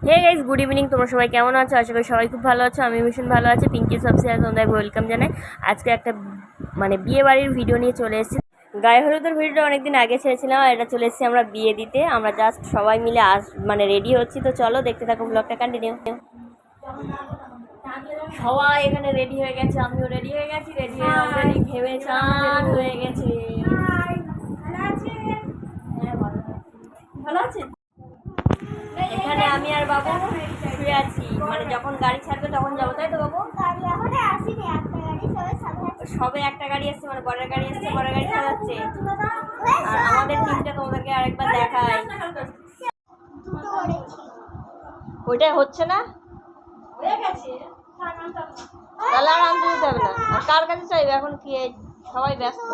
Hey guys, good evening. তোমরা সবাই কেমন আছো? আশা করি সবাই খুব ভালো আছো। আমি ভীষণ ভালো আছি। পিঙ্কি সবসে তোমাদের ওয়েলকাম জানাই। আজকে একটা বিয়ে বাড়ির ভিডিও নিয়ে চলে এসেছি। গায়ে হলুদের ভিডিওটা অনেকদিন আগে ছেড়েছিলাম, আর এটা চলে এসেছি আমরা বিয়ে দিতে। আমরা জাস্ট সবাই মিলে রেডি হচ্ছি। তো চলো দেখতে থাকো, ব্লগটা কন্টিনিউ। সবাই এখানে রেডি হয়ে গেছে, আমিও রেডি হয়ে গেছি। রেডি হয়ে অলরেডি ভেবে চান হয়ে গেছে। ভালো আছে। এখানে আমি আর বাবু শুয়ে আছি, যখন গাড়ি ছাড়বে তখন যাবো, তাই তো বাবু? সবে একটা গাড়ি এসছে, বড়ের গাড়ি এসছে, বড়ের গাড়ি সাজাচ্ছে। আর আমাদের টিমটা তোমাদেরকে আরেকবার দেখায়। ওইটাই হচ্ছে না, তাহলে আর আনতে দিতে হবে না। আর কার কাছে চাইবে এখন? কি সবাই ব্যস্ত।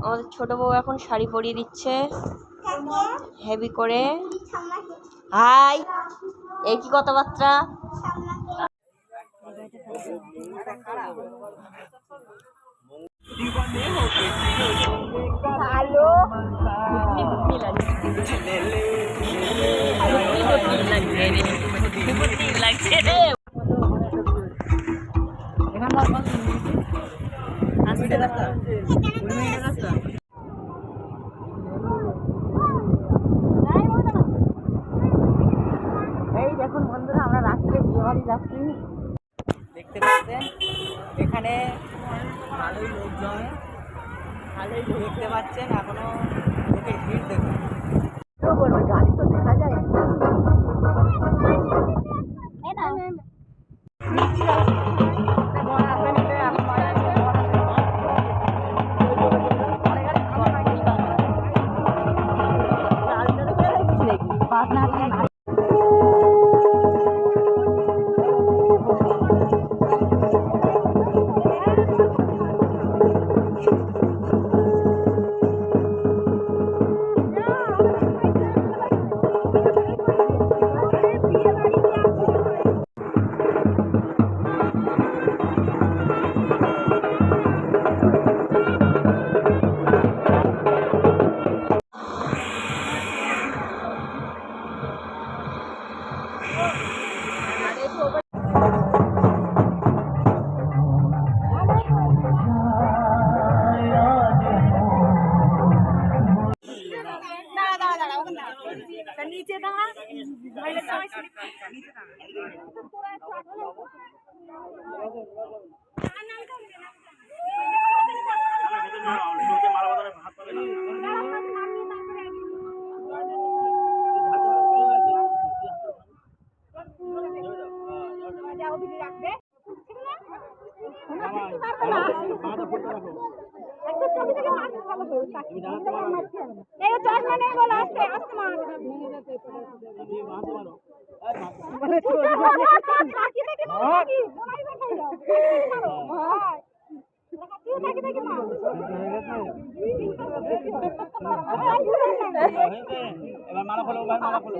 আমাদের ছোট বউ এখন শাড়ি পরিয়ে দিচ্ছে হেভি করে। হাই, এই কি কথাবার্তা? ভালো লাগছে রে। এই দেখুন বন্ধুরা, আমরা রাত্রে বিয়ে বাড়ি যাচ্ছি। দেখতে পাচ্ছেন এখানে ভালোই লোকজন, ভালোই দেখতে পাচ্ছেন। এখনো লোকের ভিড় দেখুন। গাড়ি তো দেখা যায়। নিচে দাঁড়া, এবার মালা খোলো, মালা খোলো।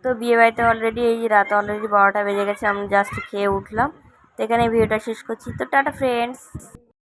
তো বিয়েবাড়িতে অলরেডি এই রাত অলরেডি 12টা বেজে গেছে, আমি জাস্ট খেয়ে উঠলাম। তো এখানে ভিডিওটা শেষ করছি, তো টাটা ফ্রেন্ডস।